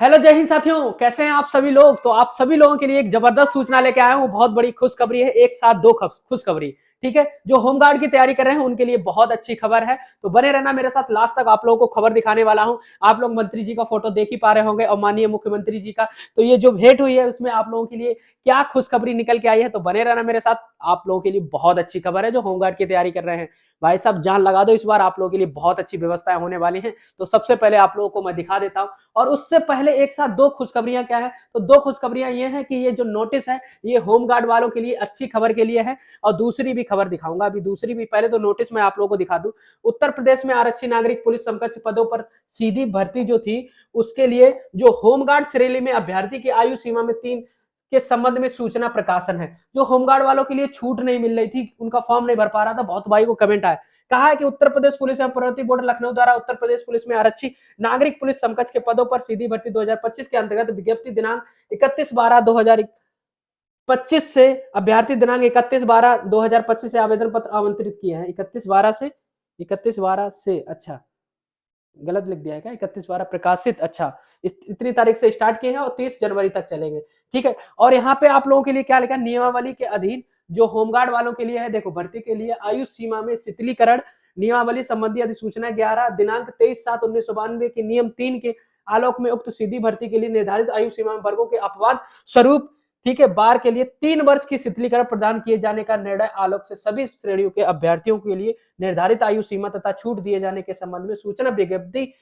Hello जय हिंद साथियों, कैसे हैं आप सभी लोग। तो आप सभी लोगों के लिए एक जबरदस्त सूचना लेके आया हूँ। बहुत बड़ी खुशखबरी है, एक साथ दो खुशखबरी। ठीक है, जो होमगार्ड की तैयारी कर रहे हैं उनके लिए बहुत अच्छी खबर है। तो बने रहना मेरे साथ, लास्ट तक आप लोगों को खबर दिखाने वाला हूँ। आप लोग मंत्री जी का फोटो देख ही पा रहे होंगे और माननीय मुख्यमंत्री जी का। तो ये जो भेंट हुई है उसमें आप लोगों के लिए क्या खुशखबरी निकल के आई है, तो बने रहना मेरे साथ। आप लोगों के लिए बहुत अच्छी खबर है जो होमगार्ड की तैयारी कर रहे हैं। भाई साहब जान लगा दो, इस बार आप लोगों के लिए बहुत अच्छी व्यवस्थाएं होने वाली हैं। तो सबसे पहले आप लोगों को मैं दिखा देता हूँ। और उससे पहले एक साथ दो खुशखबरियां क्या है, तो दो खुशखबरियां ये हैं कि ये जो नोटिस है ये होमगार्ड वालों के लिए अच्छी खबर के लिए है। और दूसरी भी खबर दिखाऊंगा अभी, दूसरी भी। पहले तो नोटिस मैं आप लोगों को दिखा दूं। उत्तर प्रदेश में आरक्षी नागरिक पुलिस समकक्ष पदों पर सीधी भर्ती जो थी, उसके लिए जो होमगार्ड श्रेणी में अभ्यर्थी की आयु सीमा में 3 के संबंध में सूचना प्रकाशन है। जो होमगार्ड वालों के लिए छूट नहीं मिल रही थी, उनका फॉर्म नहीं भर पा रहा था, बहुत भाई को कमेंट आया। कहा है कि उत्तर प्रदेश पुलिस एवं प्रवृत्ति बोर्ड लखनऊ द्वारा उत्तर प्रदेश पुलिस में आरक्षी नागरिक पुलिस समकक्ष के पदों पर सीधी भर्ती 2025 के अंतर्गत विज्ञप्ति दिनांक 31/12/2025 से अभ्यर्थी दिनांक 31/12/2025 से आवेदन पत्र आमंत्रित किए हैं। 31/12 से अच्छा गलत लिख दिया है क्या, 31/12 प्रकाशित, अच्छा इतनी तारीख से स्टार्ट किए हैं और 30 जनवरी तक चलेंगे। ठीक है, और यहाँ पे आप लोगों के लिए क्या लिखा, नियमावली के अधीन जो होमगार्ड वालों के लिए है, देखो भर्ती के लिए आयु सीमा में शिथिलीकरण नियमावली संबंधी अधिसूचना 11 दिनांक 23/7/1992 के नियम 3 के आलोक में उक्त सीधी भर्ती के लिए निर्धारित आयु सीमा वर्गों के अपवाद स्वरूप, ठीक है, बार के लिए 3 वर्ष की शिथिलीकरण प्रदान किए जाने का निर्णय आलोक से सभी श्रेणियों के अभ्यर्थियों के लिए निर्धारित आयु सीमा तथा छूट दिए जाने के संबंध में सूचना विज्ञप्ति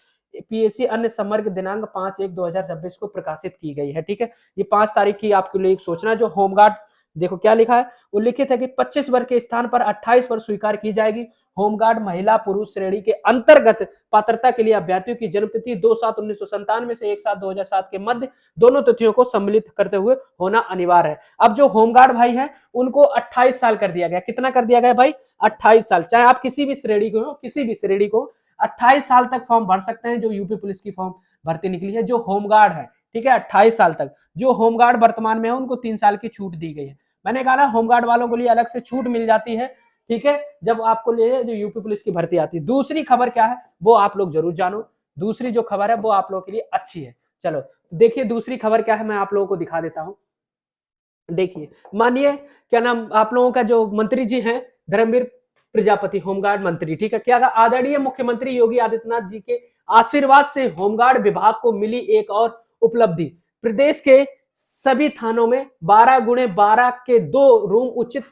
पीएससी अन्य समग्र दिनांक 5/1/2026 को प्रकाशित की गई है। ठीक है, ये 5 तारीख की आपके लिए एक सूचना। जो होमगार्ड, देखो क्या लिखा है, उल्लिखित है कि 25 वर्ष के स्थान पर 28 वर्ष स्वीकार की जाएगी। होमगार्ड महिला पुरुष श्रेणी के अंतर्गत पात्रता के लिए अभ्यर्थियों की जन्म तिथि 2/7/1997 से 1/7/2007 के मध्य दोनों तिथियों को सम्मिलित करते हुए होना अनिवार्य है। अब जो होमगार्ड भाई है उनको 28 साल कर दिया गया। कितना कर दिया गया भाई, 28 साल। चाहे आप किसी भी श्रेणी को हो, किसी भी श्रेणी को 28 साल तक फॉर्म भर सकते हैं। जो यूपी पुलिस की फॉर्म भर्ती निकली है, जो होमगार्ड है, ठीक है, 28 साल तक। जो होमगार्ड वर्तमान में है उनको 3 साल की छूट दी गई है। मैंने कहा ना, होमगार्ड वालों के लिए अलग से छूट मिल जाती है। ठीक है, जब आपको ले जो यूपी पुलिस की भर्ती आती है। दूसरी खबर क्या है वो आप लोग जरूर जानो। दूसरी जो खबर है वो आप लोगों के लिए अच्छी है। चलो देखिए दूसरी खबर क्या है, मैं आप लोगों को दिखा देता हूं। देखिए, मानिए क्या नाम आप लोगों का, जो मंत्री जी हैं धर्मवीर प्रजापति, होमगार्ड मंत्री। ठीक है, क्या आदरणीय मुख्यमंत्री योगी आदित्यनाथ जी के आशीर्वाद से होमगार्ड विभाग को मिली एक और उपलब्धि। प्रदेश के सभी थानों में 12x12 के 2 रूम उचित,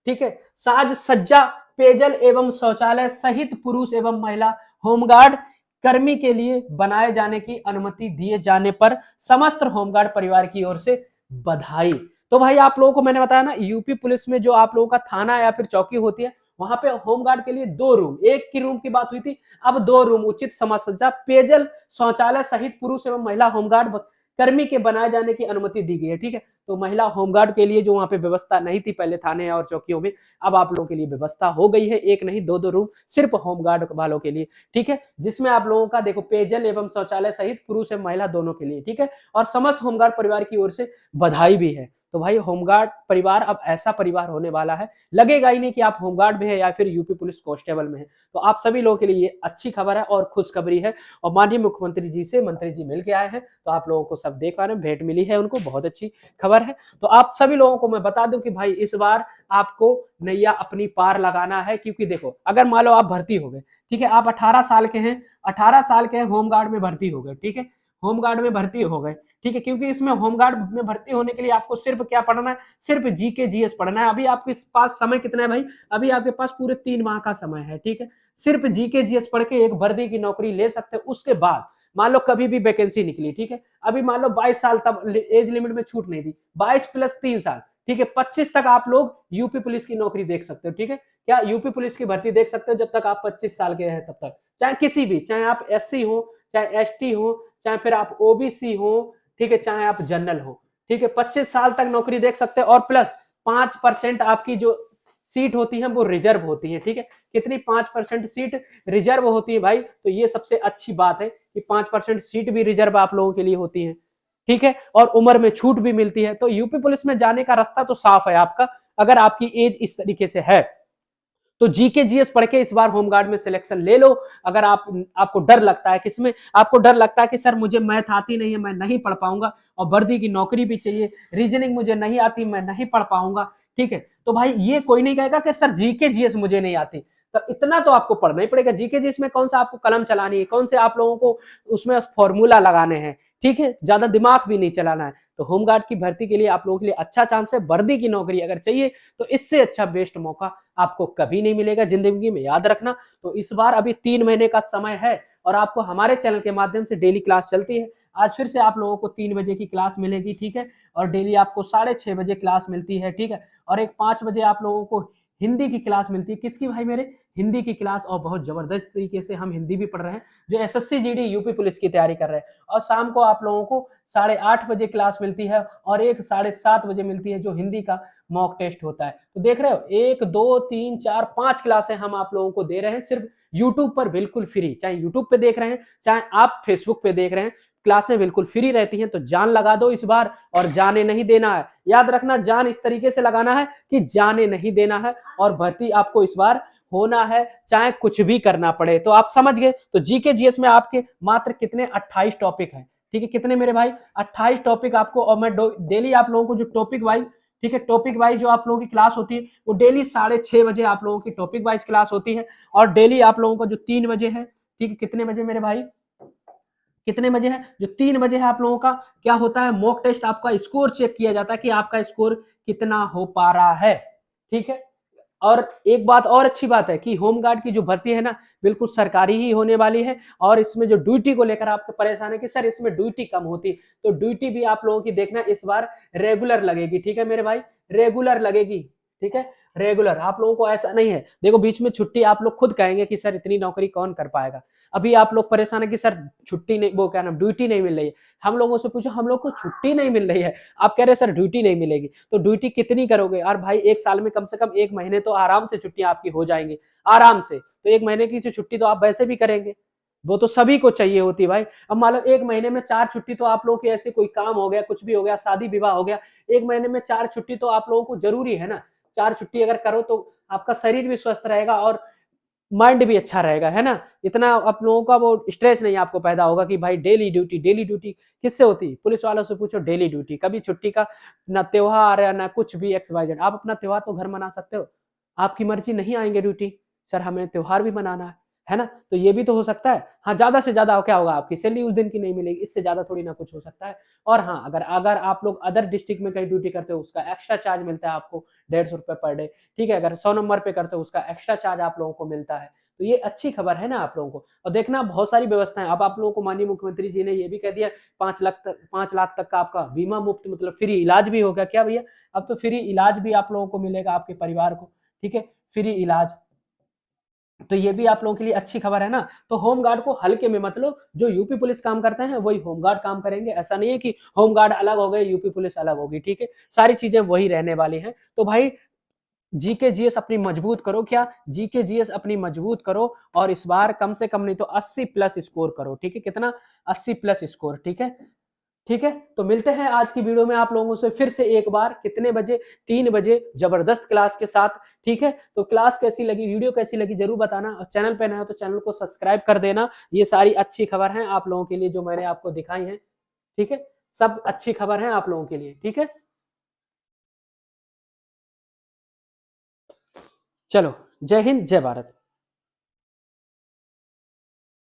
ठीक है, साज सज्जा, पेयजल एवं शौचालय सहित पुरुष एवं महिला होमगार्ड कर्मी के लिए बनाए जाने की अनुमति दिए जाने पर समस्त होमगार्ड परिवार की ओर से बधाई। तो भाई आप लोगों को मैंने बताया ना, यूपी पुलिस में जो आप लोगों का थाना या फिर चौकी होती है, वहां पे होमगार्ड के लिए 2 रूम, एक की रूम की बात हुई थी, अब 2 रूम उचित समाज सज्जा, पेयजल शौचालय सहित पुरुष एवं महिला होमगार्ड कर्मी के बनाए जाने की अनुमति दी गई है। ठीक है, तो महिला होमगार्ड के लिए जो वहां पे व्यवस्था नहीं थी पहले थाने और चौकियों में, अब आप लोगों के लिए व्यवस्था हो गई है। एक नहीं 2-2 रूम सिर्फ होमगार्ड वालों के लिए। ठीक है, जिसमें आप लोगों का देखो पेयजल एवं शौचालय सहित पुरुष एवं महिला दोनों के लिए। ठीक है, और समस्त होमगार्ड परिवार की ओर से बधाई भी है। तो भाई होमगार्ड परिवार अब ऐसा परिवार होने वाला है, लगेगा ही नहीं कि आप होमगार्ड में है या फिर यूपी पुलिस कांस्टेबल में है। तो आप सभी लोगों के लिए ये अच्छी खबर है और खुशखबरी है। और माननीय मुख्यमंत्री जी से मंत्री जी मिल के आए हैं, तो आप लोगों को सब देख पा रहे हैं, भेंट मिली है उनको, बहुत अच्छी खबर है। तो आप सभी लोगों को मैं बता दूं कि भाई इस बार आपको नैया अपनी पार लगाना है। क्योंकि देखो, अगर मान लो आप भर्ती हो गए, ठीक है, आप 18 साल के हैं, 18 साल के होमगार्ड में भर्ती हो गए। ठीक है, होमगार्ड में भर्ती हो गए, ठीक है, क्योंकि इसमें होमगार्ड में भर्ती होने के लिए आपको सिर्फ क्या पढ़ना है, सिर्फ जीके जीएस पढ़ना है। अभी आपके पास समय कितना है भाई, अभी आपके पास पूरे 3 माह का समय है। ठीक है, सिर्फ जीके जीएस पढ़ के एक वर्दी की नौकरी ले सकते हैं। उसके बाद मान लो कभी भी वैकेंसी निकली, ठीक है, अभी मान लो 22 साल तक एज लिमिट में छूट नहीं दी, 22 + 3 साल, ठीक है, 25 तक आप लोग यूपी पुलिस की नौकरी देख सकते हो। ठीक है, क्या यूपी पुलिस की भर्ती देख सकते हो जब तक आप 25 साल के हैं तब तक, चाहे किसी भी, चाहे आप एससी हो, चाहे एसटी हो, चाहे फिर आप ओबीसी हो, ठीक है, चाहे आप जनरल हो। ठीक है, 25 साल तक नौकरी देख सकते हैं। और प्लस 5% आपकी जो सीट होती है वो रिजर्व होती है। ठीक है, कितनी, 5% सीट रिजर्व होती है भाई। तो ये सबसे अच्छी बात है कि 5% सीट भी रिजर्व आप लोगों के लिए होती है। ठीक है, और उम्र में छूट भी मिलती है। तो यूपी पुलिस में जाने का रास्ता तो साफ है आपका, अगर आपकी एज इस तरीके से है। तो जीके जीएस पढ़ के इस बार होमगार्ड में सिलेक्शन ले लो। अगर आपको डर लगता है, किसमें आपको डर लगता है कि सर मुझे मैथ आती नहीं है, मैं नहीं पढ़ पाऊंगा और वर्दी की नौकरी भी चाहिए, रीजनिंग मुझे नहीं आती, मैं नहीं पढ़ पाऊंगा, ठीक है, तो भाई ये कोई नहीं कहेगा कि सर जीके जीएस मुझे नहीं आती, तो इतना तो आपको पढ़ना ही पड़ेगा। जीके जीएस में कौन सा आपको कलम चलानी है, कौन से आप लोगों को उसमें फॉर्मूला लगाने हैं, ठीक है, ज्यादा दिमाग भी नहीं चलाना है। तो होमगार्ड की भर्ती के लिए आप लोगों के लिए अच्छा चांस है। वर्दी की नौकरी अगर चाहिए तो इससे अच्छा बेस्ट मौका आपको कभी नहीं मिलेगा जिंदगी में, याद रखना। तो इस बार अभी 3 महीने का समय है और आपको हमारे चैनल के माध्यम से डेली क्लास चलती है। आज फिर से आप लोगों को 3 बजे की क्लास मिलेगी, ठीक है, और डेली आपको 6:30 बजे क्लास मिलती है, ठीक है, और एक 5 बजे आप लोगों को हिंदी की क्लास मिलती है। किसकी भाई? मेरे हिंदी की क्लास, और बहुत जबरदस्त तरीके से हम हिंदी भी पढ़ रहे हैं जो एसएससी जीडी यूपी पुलिस की तैयारी कर रहे हैं। और शाम को आप लोगों को 8:30 बजे क्लास मिलती है और एक 7:30 बजे मिलती है जो हिंदी का मॉक टेस्ट होता है। तो देख रहे हो, 1 2 3 4 5 क्लासें हम आप लोगों को दे रहे हैं सिर्फ यूट्यूब पर, बिल्कुल फ्री। चाहे यूट्यूब पे देख रहे हैं, चाहे आप फेसबुक पे देख रहे हैं, क्लासें बिल्कुल फ्री रहती हैं। तो जान लगा दो इस बार, और जाने नहीं देना है। याद रखना, जान इस तरीके से लगाना है कि जाने नहीं देना है, और भर्ती आपको इस बार होना है, चाहे कुछ भी करना पड़े। तो आप समझ गए। तो जीके जीएस में आपके मात्र कितने 28 टॉपिक हैं, ठीक है, कितने मेरे भाई? 28 टॉपिक आपको, और मैं डेली आप लोगों को जो टॉपिक वाइज, ठीक है, टॉपिक वाइज जो आप लोगों की क्लास होती है वो डेली 6:30 बजे आप लोगों की टॉपिक वाइज क्लास होती है। और डेली आप लोगों का जो 3 बजे है, ठीक है, कितने बजे मेरे भाई? कितने बजे है? जो 3 बजे है आप लोगों का क्या होता है? मॉक टेस्ट, आपका स्कोर चेक किया जाता है कि आपका स्कोर कितना हो पा रहा है, ठीक है। और एक बात और अच्छी बात है कि होमगार्ड की जो भर्ती है ना, बिल्कुल सरकारी ही होने वाली है। और इसमें जो ड्यूटी को लेकर आपको परेशान है कि सर इसमें ड्यूटी कम होती, तो ड्यूटी भी आप लोगों की देखना इस बार रेगुलर लगेगी, ठीक है मेरे भाई, रेगुलर लगेगी, ठीक है, रेगुलर। आप लोगों को ऐसा नहीं है, देखो बीच में छुट्टी आप लोग खुद कहेंगे कि सर इतनी नौकरी कौन कर पाएगा। अभी आप लोग परेशान है कि सर छुट्टी नहीं, वो क्या नाम, ड्यूटी नहीं मिल रही है। हम लोगों से पूछो, हम लोग को छुट्टी नहीं मिल रही है, आप कह रहे हैं सर ड्यूटी नहीं मिलेगी। तो ड्यूटी कितनी करोगे यार भाई? एक साल में कम से कम 1 महीने तो आराम से छुट्टियां आपकी हो जाएंगी, आराम से। तो 1 महीने की छुट्टी तो आप वैसे भी करेंगे, वो तो सभी को चाहिए होती है भाई। अब मान लो 1 महीने में 4 छुट्टी तो आप लोगों की, ऐसे कोई काम हो गया, कुछ भी हो गया, शादी विवाह हो गया, 1 महीने में 4 छुट्टी तो आप लोगों को जरूरी है ना। 4 छुट्टी अगर करो तो आपका शरीर भी स्वस्थ रहेगा और माइंड भी अच्छा रहेगा, है ना। इतना आप लोगों का वो स्ट्रेस नहीं आपको पैदा होगा कि भाई डेली ड्यूटी, डेली ड्यूटी किससे होती? पुलिस वालों से पूछो, डेली ड्यूटी, कभी छुट्टी का ना त्योहार है ना कुछ भी, एक्स वाई जेड। आप अपना त्योहार तो घर मना सकते हो, आपकी मर्जी, नहीं आएंगे ड्यूटी, सर हमें त्योहार भी मनाना है ना। तो ये भी तो हो सकता है। हाँ, ज्यादा से ज्यादा क्या होगा, आपकी सैलरी उस दिन की नहीं मिलेगी, इससे ज्यादा थोड़ी ना कुछ हो सकता है। और हाँ, अगर अगर आप लोग अदर डिस्ट्रिक्ट में कहीं ड्यूटी करते हो, उसका एक्स्ट्रा चार्ज मिलता है आपको, 150 रुपए पर डे, ठीक है। अगर 100 नंबर पे करते हो, उसका एक्स्ट्रा चार्ज आप लोगों को मिलता है। तो ये अच्छी खबर है ना आप लोगों को। और देखना, बहुत सारी व्यवस्थाएं अब आप लोगों को, माननीय मुख्यमंत्री जी ने ये भी कह दिया, 5 लाख तक का आपका बीमा मुफ्त, मतलब फ्री इलाज भी होगा। क्या भैया? अब तो फ्री इलाज भी आप लोगों को मिलेगा, आपके परिवार को, ठीक है, फ्री इलाज। तो ये भी आप लोगों के लिए अच्छी खबर है ना। तो होमगार्ड को हल्के में मत लो, जो यूपी पुलिस काम करते हैं वही होमगार्ड काम करेंगे। ऐसा नहीं है कि होमगार्ड अलग हो गए, यूपी पुलिस अलग होगी, ठीक है, सारी चीजें वही रहने वाली हैं। तो भाई जीके जीएस अपनी मजबूत करो, क्या जीके जीएस अपनी मजबूत करो, और इस बार कम से कम नहीं तो 80 प्लस स्कोर करो, ठीक है, कितना? 80 प्लस स्कोर, ठीक है, ठीक है। तो मिलते हैं आज की वीडियो में आप लोगों से फिर से एक बार, कितने बजे? 3 बजे, जबरदस्त क्लास के साथ, ठीक है। तो क्लास कैसी लगी, वीडियो कैसी लगी, जरूर बताना। और चैनल पे नए हो तो चैनल को सब्सक्राइब कर देना। ये सारी अच्छी खबर है आप लोगों के लिए जो मैंने आपको दिखाई है, ठीक है, सब अच्छी खबर है आप लोगों के लिए, ठीक है। चलो, जय हिंद, जय भारत।